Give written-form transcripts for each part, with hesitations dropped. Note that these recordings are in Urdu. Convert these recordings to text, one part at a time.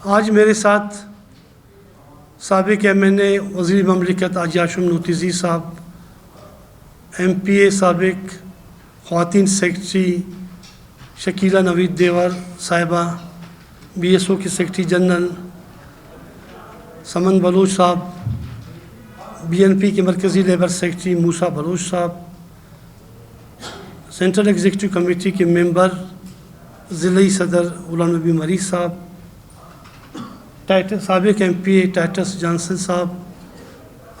آج میرے ساتھ سابق MNA وزیر مملکت حاجی ہاشم نوتیزی صاحب، MPA سابق خواتین سیکرٹری شکیلہ نوید دیور صاحبہ، BSO کے سیکرٹری جنرل سمن بلوچ صاحب، BNP کے مرکزی لیبر سیکرٹری موسیٰ بلوچ صاحب، سینٹرل ایگزیکٹو کمیٹی کے ممبر ضلعی صدر غلام نبی مری صاحب، سابق MPA ٹائٹس جانسن صاحب،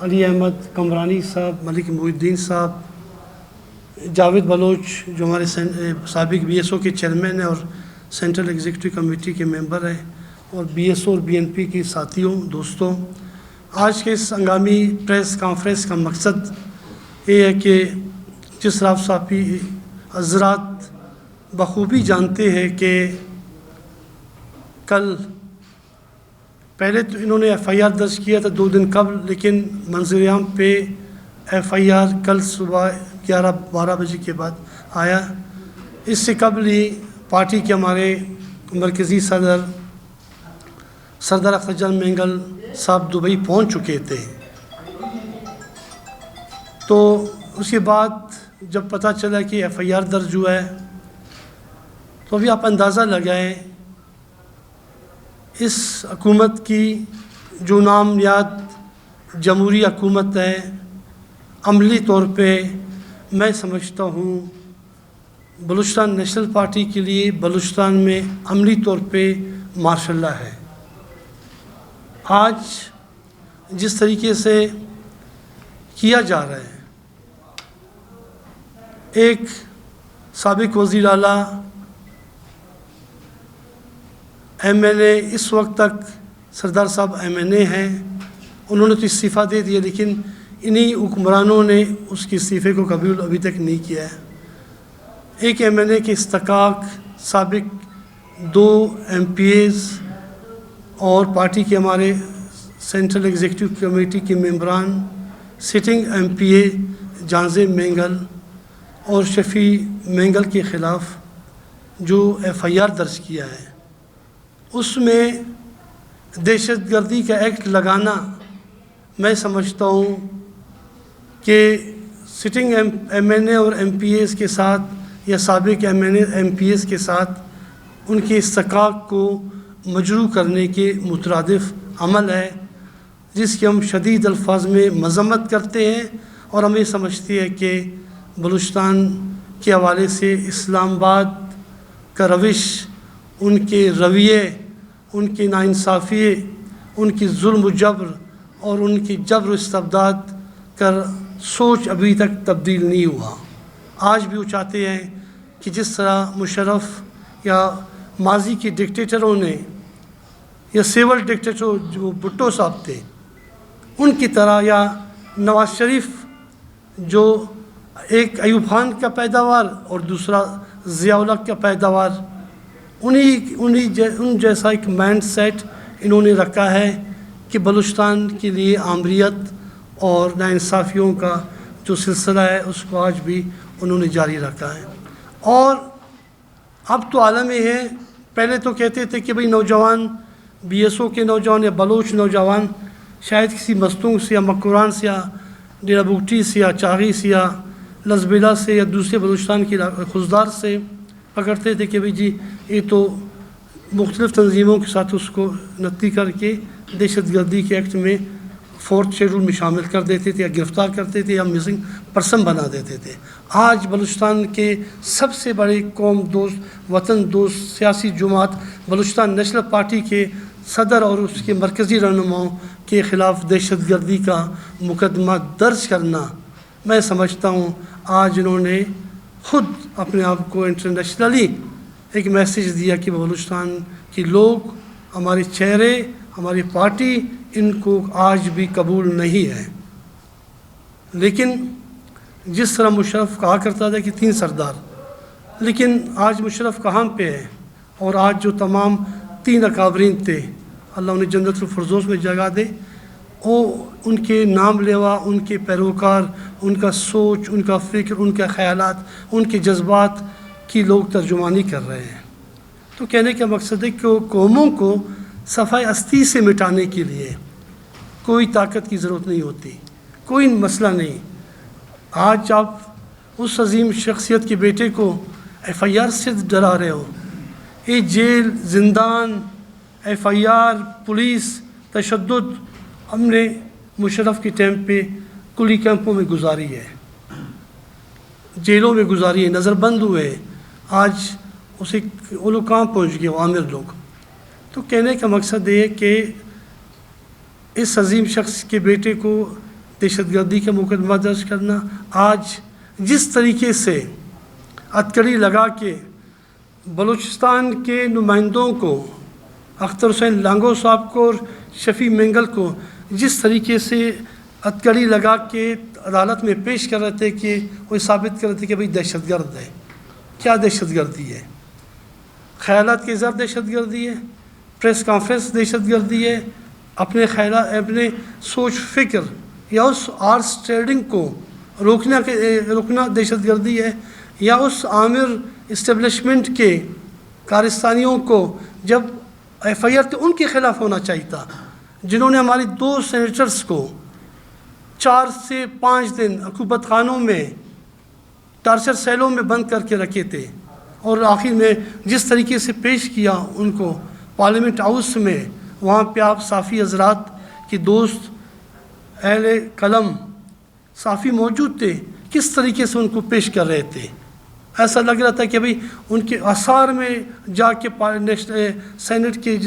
علی احمد کمرانی صاحب، ملک محی الدین صاحب، جاوید بلوچ جو ہمارے سابق BSO کے چیئرمین ہیں اور سینٹرل ایگزیکٹو کمیٹی کے ممبر ہیں، اور BSO اور BNP کے ساتھیوں دوستوں، آج کے اس ہنگامی پریس کانفرنس کا مقصد یہ ہے کہ جس طرح صاحبی حضرات بخوبی جانتے ہیں کہ کل پہلے تو انہوں نے FIR درج کیا تھا 2 دن قبل، لیکن منظر عام پہ FIR کل صبح 11-12 بجے کے بعد آیا۔ اس سے قبل ہی پارٹی کے ہمارے مرکزی صدر سردار اختر جان مینگل صاحب دبئی پہنچ چکے تھے، تو اس کے بعد جب پتہ چلا کہ FIR درج ہوا ہے تو ابھی آپ اندازہ لگائیں اس حکومت کی جو نام یاد جمہوری حکومت ہے، عملی طور پہ میں سمجھتا ہوں بلوچستان نیشنل پارٹی کے لیے بلوچستان میں عملی طور پہ ماشاء اللہ ہے۔ آج جس طریقے سے کیا جا رہا ہے، ایک سابق وزیر اعلیٰ MNA اس وقت تک سردار صاحب MNA ہیں، انہوں نے تو استعفیٰ دے دیا، لیکن انہی حکمرانوں نے اس کے استعفے کو قبول ابھی تک نہیں کیا ہے۔ ایک MNA کے استحقاق سابق 2 MPAs اور پارٹی کے ہمارے سینٹرل ایگزیکٹو کمیٹی کے ممبران، سٹنگ MPA جانزے مینگل اور شفیع مینگل کے خلاف جو FIR درج کیا ہے، اس میں دہشت گردی کا ایکٹ لگانا میں سمجھتا ہوں کہ سٹنگ MNA اور MPAs کے ساتھ یا سابق MNA MPAs کے ساتھ ان کے استحقاق کو مجروح کرنے کے مترادف عمل ہے، جس کی ہم شدید الفاظ میں مذمت کرتے ہیں، اور ہم یہ سمجھتے ہیں کہ بلوچستان کے حوالے سے اسلام آباد کا روش، ان کے رویے، ان کی ناانصافی، ان کی ظلم و جبر اور ان کی جبر و استبداد کا سوچ ابھی تک تبدیل نہیں ہوا۔ آج بھی وہ چاہتے ہیں کہ جس طرح مشرف یا ماضی کے ڈکٹیٹروں نے یا سیول ڈکٹیٹر جو بھٹو صاحب تھے ان کی طرح، یا نواز شریف جو ایک ایوب خان کا پیداوار اور دوسرا ضیاء الحق کا پیداوار، ان جیسا ایک مائنڈ سیٹ انہوں نے رکھا ہے کہ بلوچستان کے لیے آمریت اور ناانصافیوں کا جو سلسلہ ہے اس کو آج بھی انہوں نے جاری رکھا ہے۔ اور اب تو عالم یہ ہے، پہلے تو کہتے تھے کہ بھئی نوجوان BSO کے نوجوان یا بلوچ نوجوان شاید کسی مستونگ سے یا مکوران سے یا ڈیرہ بگٹی سے یا چاغی سے یا لزبیلا سے یا دوسرے بلوچستان کی خزدار سے پکڑتے تھے کہ بھئی جی یہ تو مختلف تنظیموں کے ساتھ اس کو نقطی کر کے دہشت گردی کے ایکٹ میں 4تھ شیڈول میں شامل کر دیتے تھے، یا گرفتار کرتے تھے، یا مسنگ پرسن بنا دیتے تھے۔ آج بلوچستان کے سب سے بڑے قوم دوست، وطن دوست سیاسی جماعت بلوچستان نیشنل پارٹی کے صدر اور اس کے مرکزی رہنماؤں کے خلاف دہشت گردی کا مقدمہ درج کرنا، میں سمجھتا ہوں آج انہوں نے خود اپنے آپ کو انٹرنیشنلی ایک میسیج دیا کہ بلوچستان کے لوگ، ہمارے چہرے، ہماری پارٹی ان کو آج بھی قبول نہیں ہے۔ لیکن جس طرح مشرف کہا کرتا تھا کہ 3 سردار، لیکن آج مشرف کہاں پہ ہے، اور آج جو تمام 3 اکابرین تھے، اللہ انہیں جنت الفردوس میں جگہ دے، وہ ان کے نام لیوا، ان کے پیروکار، ان کا سوچ، ان کا فکر، ان کے خیالات، ان کے جذبات کی لوگ ترجمانی کر رہے ہیں۔ تو کہنے کا مقصد ہے کہ قوموں کو صفحہ ہستی سے مٹانے کے لیے کوئی طاقت کی ضرورت نہیں ہوتی، کوئی مسئلہ نہیں۔ آج آپ اس عظیم شخصیت کے بیٹے کو ایف آئی آر سے ڈرا رہے ہو، یہ جیل، زندان، ایف آئی آر، پولیس، تشدد ہم نے مشرف کے ٹائم پہ کلی کیمپوں میں گزاری ہے، جیلوں میں گزاری ہے، نظر بند ہوئے۔ آج اسے وہ لوگ کہاں پہنچ گئے، وہ عامر لوگ۔ تو کہنے کا مقصد یہ کہ اس عظیم شخص کے بیٹے کو دہشت گردی کا مقدمہ درج کرنا، آج جس طریقے سے ہتھکڑی لگا کے بلوچستان کے نمائندوں کو، اختر حسین لانگو صاحب کو اور شفیع مینگل کو جس طریقے سے ہتھکڑی لگا کے عدالت میں پیش کر رہے تھے کہ وہ ثابت کر رہے تھے کہ بھئی دہشت گرد ہے، کیا دہشت گردی ہے؟ خیالات کے زر دہشت گردی ہے، پریس کانفرنس دہشت گردی ہے، اپنے خیالات، اپنے سوچ فکر یا اس آرٹس ٹریڈنگ کو روکنا دہشت گردی ہے، یا اس عامر اسٹیبلشمنٹ کے کارستانیوں کو جب ایف آئی آر تو ان کے خلاف ہونا چاہیے تھا، جنہوں نے ہماری 2 سینیٹرز کو 4 سے 5 دن عقوبت خانوں میں، ٹارچر سیلوں میں بند کر کے رکھے تھے، اور آخر میں جس طریقے سے پیش کیا ان کو پارلیمنٹ ہاؤس میں، وہاں پہ آپ صحافی حضرات کے دوست، اہل قلم صحافی موجود تھے، کس طریقے سے ان کو پیش کر رہے تھے۔ ایسا لگ رہا تھا کہ بھئی ان کے آثار میں جا کے سینٹ کے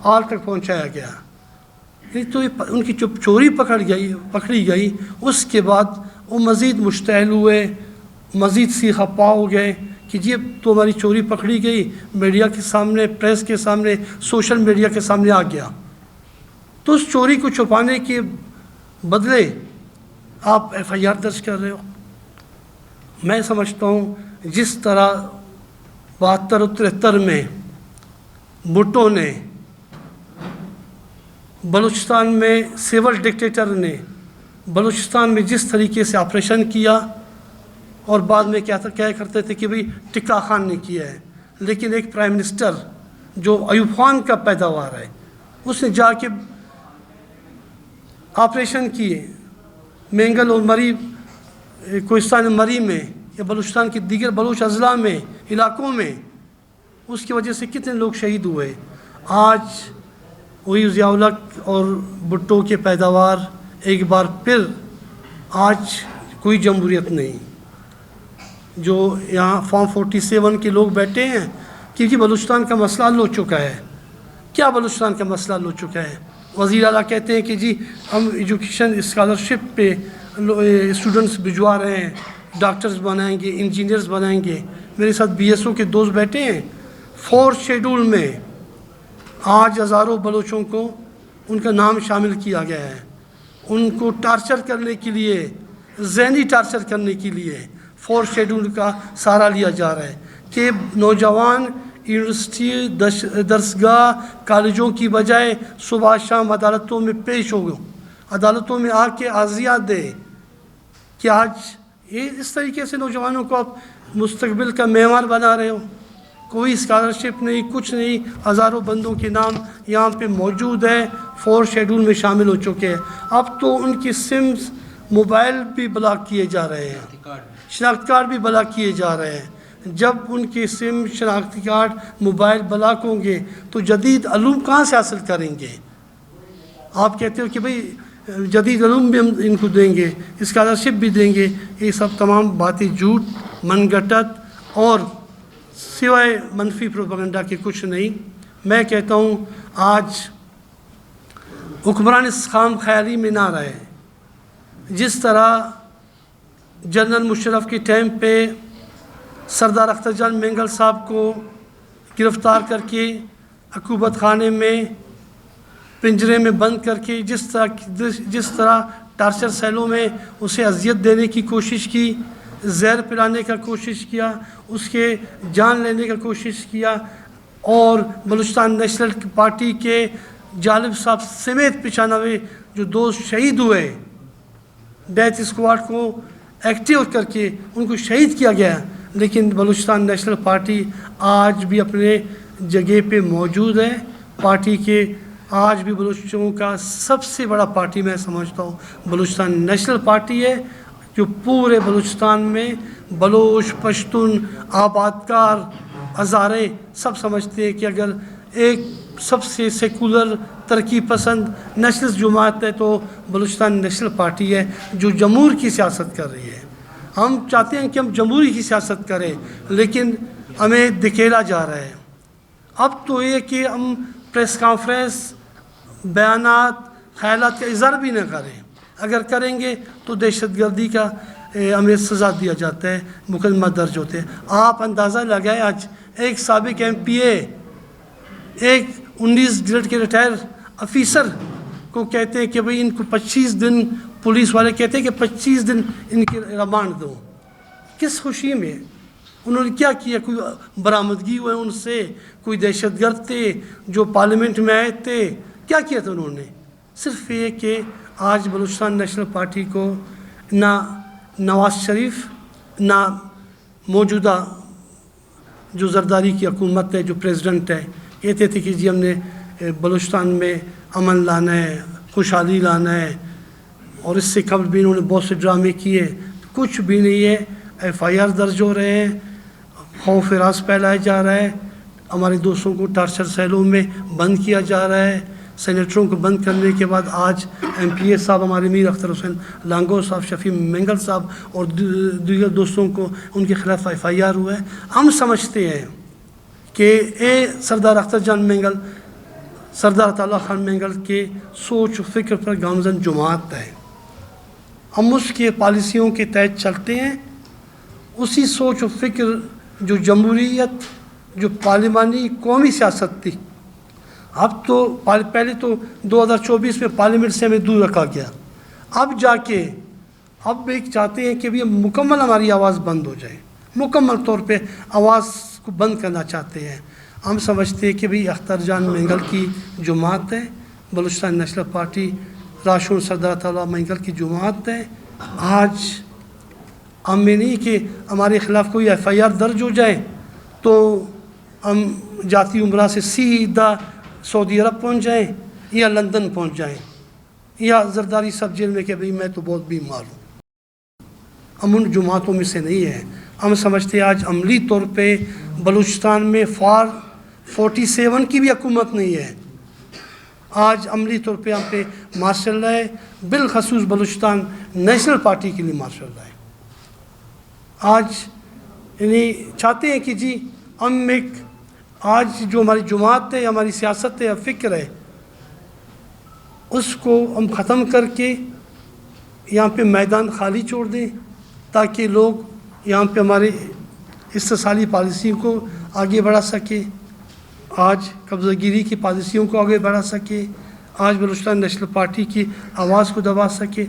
آل تک پہنچایا گیا۔ تو ان کی چوری پکڑی گئی، اس کے بعد وہ مزید مشتعل ہوئے، مزید سیخ پا ہو گئے کہ جی اب تو ہماری چوری پکڑی گئی، میڈیا کے سامنے، پریس کے سامنے، سوشل میڈیا کے سامنے آ گیا۔ تو اس چوری کو چھپانے کے بدلے آپ ایف آئی آر درج کر رہے ہو۔ میں سمجھتا ہوں جس طرح 72 اور 73 میں بھٹو نے بلوچستان میں سول ڈکٹیٹر نے بلوچستان میں جس طریقے سے آپریشن کیا، اور بعد میں کیا کرتے تھے کہ بھئی ٹکا خان نے کیا ہے، لیکن ایک پرائم منسٹر جو ایوب خان کا پیداوار ہے، اس نے جا کے آپریشن کیے مینگل اور مری، کوہستان مری میں یا بلوچستان کے دیگر بلوچ اضلاع میں، علاقوں میں، اس کی وجہ سے کتنے لوگ شہید ہوئے۔ آج وہی ضیاء الحق اور بھٹو کے پیداوار ایک بار پھر، آج کوئی جمہوریت نہیں، جو یہاں فارم 47 کے لوگ بیٹھے ہیں کیونکہ بلوچستان کا مسئلہ حل ہو چکا ہے۔ کیا بلوچستان کا مسئلہ حل ہو چکا ہے؟ وزیر اعلیٰ کہتے ہیں کہ جی ہم ایجوکیشن اسکالرشپ پہ اسٹوڈنٹس بھجوا رہے ہیں، ڈاکٹرز بنائیں گے، انجینئرز بنائیں گے۔ میرے ساتھ بی ایس او کے دوست بیٹھے ہیں، 4 شیڈول میں آج ہزاروں بلوچوں کو ان کا نام شامل کیا گیا ہے، ان کو ٹارچر کرنے کے لیے، ذہنی ٹارچر کرنے کے لیے 4 شیڈول کا سہارا لیا جا رہا ہے کہ نوجوان یونیورسٹی، درسگاہ، کالجوں کی بجائے صبح شام عدالتوں میں پیش ہو، عدالتوں میں آ کے عرضیات دے کہ آج یہ اس طریقے سے نوجوانوں کو آپ مستقبل کا معمار بنا رہے ہو۔ کوئی اسکالرشپ نہیں، کچھ نہیں، ہزاروں بندوں کے نام یہاں پہ موجود ہے، 4 شیڈول میں شامل ہو چکے ہیں۔ اب تو ان کی سمز، موبائل بھی بلاک کیے جا رہے ہیں، شناخت کارڈ بھی بلاک کیے جا رہے ہیں۔ جب ان کے سم، شناختی کارڈ، موبائل بلاک ہوں گے تو جدید علوم کہاں سے حاصل کریں گے؟ آپ کہتے ہو کہ بھئی جدید علوم بھی ہم ان کو دیں گے، اسکالرشپ بھی دیں گے، یہ سب تمام باتیں جھوٹ، من گھٹت اور سوائے منفی پروپیگنڈا کے کچھ نہیں۔ میں کہتا ہوں آج حکمران اس خام خیالی میں نہ رہے، جس طرح جنرل مشرف کے ٹائم پہ سردار اختر جان مینگل صاحب کو گرفتار کر کے عقوبت خانے میں، پنجرے میں بند کر کے جس طرح ٹارچر سیلوں میں اسے اذیت دینے کی کوشش کی، زہر پلانے کا کوشش کیا، اس کے جان لینے کا کوشش کیا، اور بلوچستان نیشنل پارٹی کے جالب صاحب سمیت 95 جو دوست شہید ہوئے، ڈیتھ اسکواڈ کو ایکٹیو کر کے ان کو شہید کیا گیا، لیکن بلوچستان نیشنل پارٹی آج بھی اپنے جگہ پہ موجود ہے، پارٹی کے آج بھی بلوچوں کا سب سے بڑا پارٹی میں سمجھتا ہوں بلوچستان نیشنل پارٹی ہے، جو پورے بلوچستان میں بلوچ، پشتون، آباد کار، ہزارے سب سمجھتے ہیں کہ اگر ایک سب سے سیکولر، ترقی پسند نیشنل جماعت ہے تو بلوچستان نیشنل پارٹی ہے جو جمہور کی سیاست کر رہی ہے۔ ہم چاہتے ہیں کہ ہم جمہوری کی سیاست کریں، لیکن ہمیں دھکیلا جا رہا ہے۔ اب تو یہ کہ ہم پریس کانفرنس، بیانات، خیالات کا اظہار بھی نہ کریں، اگر کریں گے تو دہشت گردی کا ہمیں سزا دیا جاتا ہے، مقدمہ درج ہوتے ہیں۔ آپ اندازہ لگائیں، آج ایک سابق ایم پی اے، ایک 19 گریڈ کے ریٹائر آفیسر کو کہتے ہیں کہ بھئی ان کو 25 دن، پولیس والے کہتے ہیں کہ 25 دن ان کی ریمانڈ دو۔ کس خوشی میں؟ انہوں نے کیا کیا؟ کوئی برآمدگی ہوئے ان سے؟ کوئی دہشت گرد تھے جو پارلیمنٹ میں آئے تھے؟ کیا کیا تھا انہوں نے؟ صرف یہ کہ آج بلوچستان نیشنل پارٹی کو نہ نواز شریف، نہ موجودہ جو زرداری کی حکومت ہے، جو پریزیڈنٹ ہے، کہتے تھے کہ جی ہم نے بلوچستان میں امن لانا ہے، خوشحالی لانا ہے، اور اس سے قبل بھی انہوں نے بہت سے ڈرامے کیے، کچھ بھی نہیں ہے۔ ایف آئی آر درج ہو رہے ہیں، خوف راز پھیلایا جا رہا ہے، ہمارے دوستوں کو ٹارچر سیلوں میں بند کیا جا رہا ہے۔ سینیٹروں کو بند کرنے کے بعد آج ایم پی اے صاحب، ہمارے میر اختر حسین لانگو صاحب، شفیع مینگل صاحب اور دیگر دوستوں کو ان کے خلاف ایف آئی آر ہوا ہے۔ ہم سمجھتے ہیں کہ سردار اختر جان مینگل، سردار عطا اللہ خان مینگل کے سوچ و فکر پر گامزن جماعت ہے، ہم اس کے پالیسیوں کے تحت چلتے ہیں۔ اسی سوچ و فکر جو جمہوریت، جو پارلیمانی قومی سیاست تھی، اب تو پہلے تو 2024 میں پارلیمنٹ سے ہمیں دور رکھا گیا، اب جا کے اب ایک چاہتے ہیں کہ بھی مکمل ہماری آواز بند ہو جائے، مکمل طور پہ آواز کو بند کرنا چاہتے ہیں۔ ہم سمجھتے ہیں کہ بھی اختر جان مینگل کی جماعت ہے، بلوچستان نیشنل پارٹی راشون سردار تعالیٰ مینگل کی جماعت ہے۔ آج ہم میں نہیں کہ ہمارے خلاف کوئی ایف آئی آر درج ہو جائے تو ہم جاتی عمرہ سے سیدھا سعودی عرب پہنچ جائیں یا لندن پہنچ جائیں یا زرداری سب جیل میں کہ بھئی میں تو بہت بیمار ہوں۔ ہم ان جماعتوں میں سے نہیں ہیں۔ ہم سمجھتے ہیں آج عملی طور پہ بلوچستان میں 47 کی بھی حکومت نہیں ہے۔ آج عملی طور پہ ہم پہ ماشاء اللہ ہے، بالخصوص بلوچستان نیشنل پارٹی کے لیے ماشاء اللہ ہے۔ آج یعنی چاہتے ہیں کہ جی ہم ایک آج جو ہماری جماعت ہے، ہماری سیاست ہے، فکر ہے، اس کو ہم ختم کر کے یہاں پہ میدان خالی چھوڑ دیں تاکہ لوگ یہاں پہ ہمارے استحصالی پالیسیوں کو آگے بڑھا سکے، آج قبضہ گیری کی پالیسیوں کو آگے بڑھا سکے، آج بلوچستان نیشنل پارٹی کی آواز کو دبا سکے۔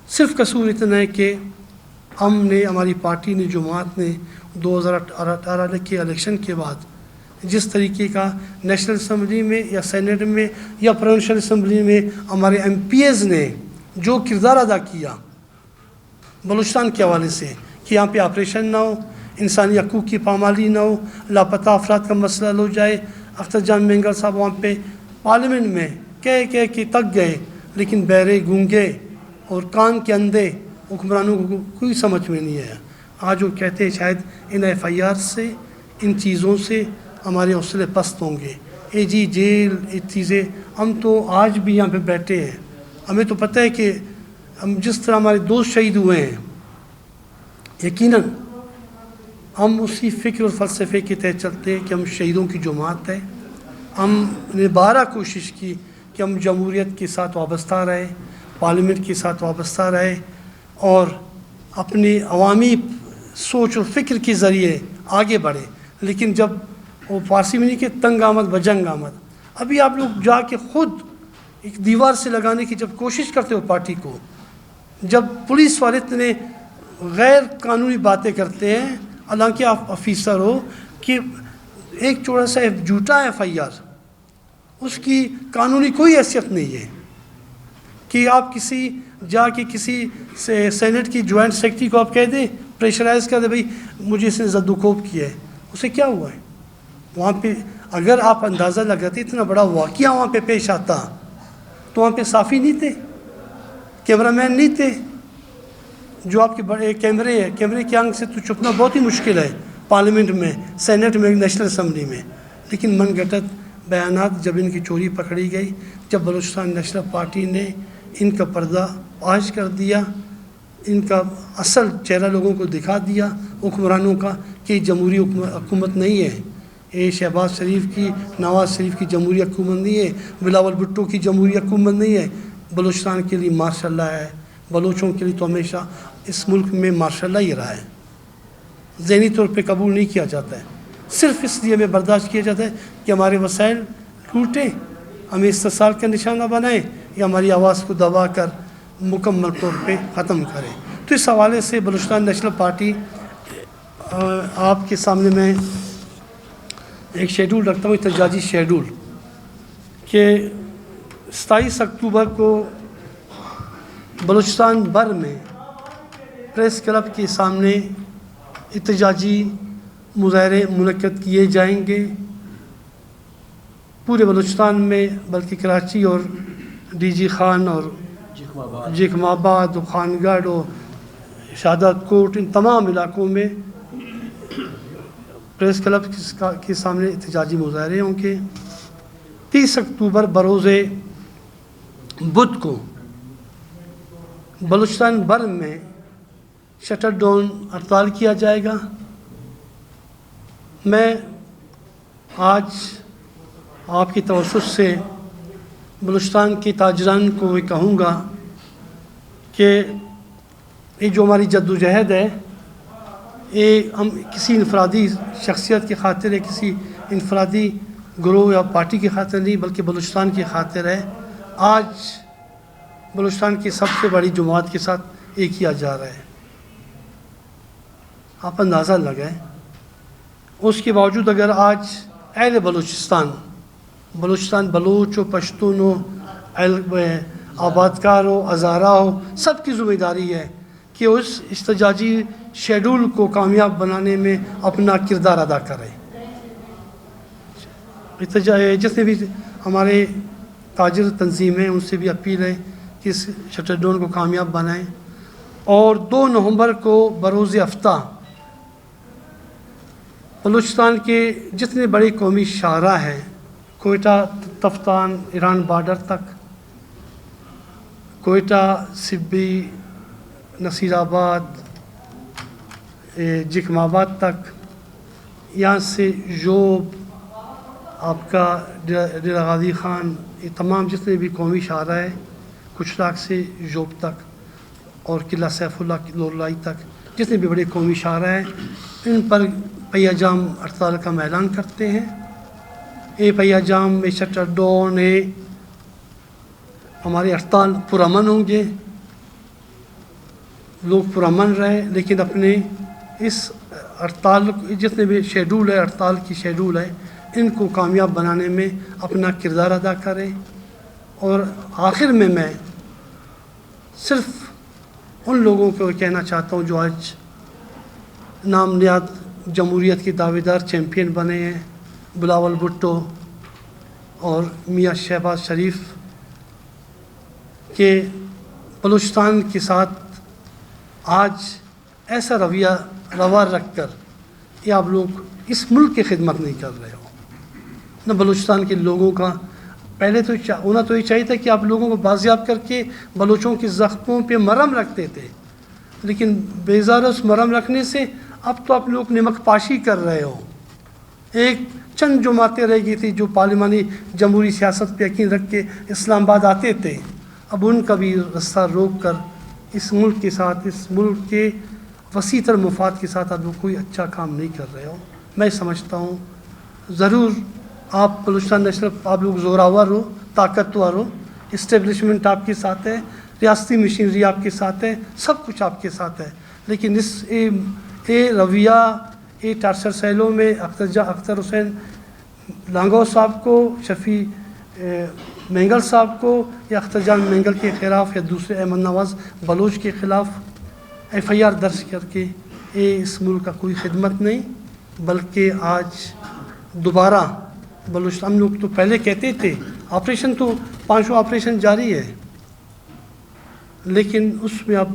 صرف قصور اتنا ہے کہ ہم نے، ہماری پارٹی نے، جماعت نے 2018 کے الیکشن کے بعد جس طریقے کا نیشنل اسمبلی میں یا سینیٹ میں یا پروونشل اسمبلی میں ہمارے ایم پی ایز نے جو کردار ادا کیا بلوچستان کے حوالے سے کہ یہاں پہ آپریشن نہ ہو، انسانی حقوق کی پامالی نہ ہو، لاپتہ افراد کا مسئلہ حل ہو جائے۔ اختر جان مینگل صاحب وہاں پہ پارلیمنٹ میں کہہ کے تک گئے، لیکن بہرے، گونگے اور کان کے اندھے حکمرانوں کو کوئی سمجھ میں نہیں آیا۔ آج وہ کہتے ہیں شاید ان ایف آئی آر سے، ان چیزوں سے ہمارے حوصلے پست ہوں گے۔ اے جی جیل، یہ چیزیں، ہم تو آج بھی یہاں پہ بیٹھے ہیں، ہمیں تو پتہ ہے کہ ہم جس طرح ہمارے دوست شہید ہوئے ہیں، یقیناً ہم اسی فکر اور فلسفے کے تحت چلتے ہیں کہ ہم شہیدوں کی جماعت ہے۔ ہم نے بارہ کوشش کی کہ ہم جمہوریت کے ساتھ وابستہ رہے، پارلیمنٹ کے ساتھ وابستہ رہے اور اپنی عوامی سوچ و فکر کے ذریعے آگے بڑھے، لیکن جب وہ فارسی میں نہیں کہ تنگ آمد بجنگ آمد، ابھی آپ لوگ جا کے خود ایک دیوار سے لگانے کی جب کوشش کرتے ہو پارٹی کو، جب پولیس والے اتنے غیر قانونی باتیں کرتے ہیں، حالانکہ آپ آفیسر ہو، کہ ایک چھوٹا سا جھوٹا ایف آئی آر، اس کی قانونی کوئی حیثیت نہیں ہے کہ آپ کسی جا کے کسی سینٹ کی جوائنٹ سیکرٹری کو آپ کہہ دیں، پریشرائز کر دیں، بھائی مجھے اس نے زد و کوب کیا ہے، اسے کیا ہوا ہے؟ وہاں پہ اگر آپ اندازہ لگاتے اتنا بڑا واقعہ وہاں پہ پیش آتا تو وہاں پہ صحافی نہیں تھے, کیمرہ مین نہیں تھے, جو آپ کے بڑے کیمرے ہیں, کیمرے کی آنکھ سے تو چھپنا بہت ہی مشکل ہے پارلیمنٹ میں, سینٹ میں, نیشنل اسمبلی میں. لیکن من گھٹت بیانات جب ان کی چوری پکڑی گئی, جب بلوچستان نیشنل پارٹی نے ان کا پردہ فاش کر دیا, ان کا اصل چہرہ لوگوں کو دکھا دیا حکمرانوں کا کہ جمہوری حکومت نہیں ہے, یہ شہباز شریف کی, نواز شریف کی جمہوری حکومت نہیں ہے, بلاول بھٹو کی جمہوری حکومت نہیں ہے, بلوچستان کے لیے ماشاء اللہ ہے, بلوچوں کے لیے تو ہمیشہ اس ملک میں ماشاء اللہ ہی رہا ہے. ذہنی طور پہ قبول نہیں کیا جاتا ہے, صرف اس لیے ہمیں برداشت کیا جاتا ہے کہ ہمارے وسائل لوٹیں, ہمیں استحصال کا نشانہ بنائیں یا ہماری آواز کو دبا کر مکمل طور پہ ختم کریں. تو اس حوالے سے بلوچستان نیشنل پارٹی آپ کے سامنے میں ایک شیڈول رکھتا ہوں, احتجاجی شیڈول, کہ 27 اکتوبر کو بلوچستان بھر میں پریس کلب کے سامنے احتجاجی مظاہرے منعقد کیے جائیں گے پورے بلوچستان میں, بلکہ کراچی اور ڈی جی خان اور جکم آباد اور خان گڑھ اور شہادت کوٹ, ان تمام علاقوں میں پریس کلب کے سامنے احتجاجی مظاہرے ہوں گے. 30 اکتوبر بروز بدھ کو بلوچستان بھر میں شٹر ڈاؤن ہڑتال کیا جائے گا. میں آج آپ کی توسط سے بلوچستان کے تاجران کو یہ کہوں گا کہ یہ جو ہماری جدوجہد ہے, یہ ہم کسی انفرادی شخصیت کی خاطر ہے, کسی انفرادی گروہ یا پارٹی کی خاطر نہیں, بلکہ بلوچستان کی خاطر ہے. آج بلوچستان کی سب سے بڑی جماعت کے ساتھ یہ کیا جا رہا ہے, آپ اندازہ لگائیں. اس کے باوجود اگر آج اہل بلوچستان بلوچ ہو, پشتون ہو, آبادکار ہو, ہزارہ ہو, سب کی ذمہ داری ہے کہ اس احتجاجی شیڈول کو کامیاب بنانے میں اپنا کردار ادا کرے. جتنے بھی ہمارے تاجر تنظیم ہیں ان سے بھی اپیل ہے کہ اس شٹر ڈاؤن کو کامیاب بنائیں. اور 2 نومبر کو بروز ہفتہ بلوچستان کے جتنے بڑے قومی شاہراہ ہیں, کوئٹہ تفتان ایران بارڈر تک, کوئٹہ سبی نصیر آباد جکم آباد تک, یہاں سے جوب آپ کا ڈیرہ غازی خان, یہ تمام جتنے بھی قومی شاہراہ ہیں, کچھ لاکھ سے جوب تک اور قلعہ سیف اللہ لولائی تک, جتنے بھی بڑے قومی شاہراہ ہیں, ان پر پہیہ جام ہڑتال کا اعلان کرتے ہیں. یہ پہیہ جام میں شٹر ڈاؤن ہے, ہمارے ہڑتال پرامن ہوں گے, لوگ پرامن رہے, لیکن اپنے اس ہڑتال جتنے بھی شیڈول ہے, ہڑتال کی شیڈول ہے, ان کو کامیاب بنانے میں اپنا کردار ادا کریں. اور آخر میں صرف ان لوگوں کو کہنا چاہتا ہوں جو آج نام نہاد جمہوریت کے دعوے دار چیمپئن بنے ہیں, بلاول بھٹو اور میاں شہباز شریف, کہ بلوچستان کے ساتھ آج ایسا روا رکھ کر یہ آپ لوگ اس ملک کی خدمت نہیں کر رہے ہو, نہ بلوچستان کے لوگوں کا. پہلے تو ہونا تو یہ چاہیے تھا کہ آپ لوگوں کو بازیاب کر کے بلوچوں کے زخموں پہ مرہم رکھتے تھے, لیکن بیزار اس مرہم رکھنے سے اب تو آپ لوگ نمک پاشی کر رہے ہو. ایک چند جماعتیں رہ گئی تھی جو پارلیمانی جمہوری سیاست پہ یقین رکھ کے اسلام آباد آتے تھے, اب ان کا بھی رستہ روک کر اس ملک کے ساتھ, اس ملک کے وسیع تر مفاد کے ساتھ آپ لوگ کوئی اچھا کام نہیں کر رہے ہو. میں سمجھتا ہوں ضرور آپ بلوچستان نیشنل, آپ لوگ زوراور ہو, طاقتور ہو, اسٹیبلشمنٹ آپ کے ساتھ ہے, ریاستی مشینری آپ کے ساتھ ہے, سب کچھ آپ کے ساتھ ہے, لیکن اس رویہ ٹارچر سیلوں میں اختر حسین لانگو صاحب کو, شفیع مینگل صاحب کو, یا اختر جان مینگل کے خلاف یا دوسرے احمد نواز بلوچ کے خلاف FIR درج کر کے یہ اس ملک کا کوئی خدمت نہیں, بلکہ آج دوبارہ بلوچستان لوگ تو پہلے کہتے تھے آپریشن تو 500 آپریشن جاری ہے، لیکن اس میں اب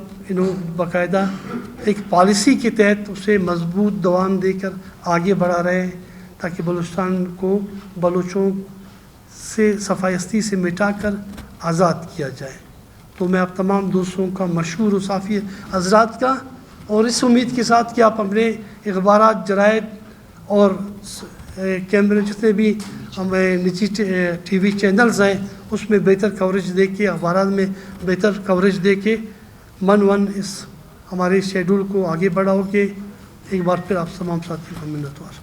باقاعدہ ایک پالیسی کے تحت اسے مضبوط دوام دے کر آگے بڑھا رہے ہیں تاکہ بلوچستان کو بلوچوں سے صفائیستی سے مٹا کر آزاد کیا جائے۔ تو میں آپ تمام دوستوں کا مشہور و صافی حضرات کا، اور اس امید کے ساتھ کہ آپ اپنے اخبارات، جرائد اور کیمرے جتنے بھی ہمیں نجی ٹی وی چینلز ہیں اس میں بہتر کوریج دے کے، اخبارات میں بہتر کوریج دے کے من اس ہمارے شیڈول کو آگے بڑھاؤ گے۔ ایک بار پھر آپ تمام ساتھیوں کو منتوار۔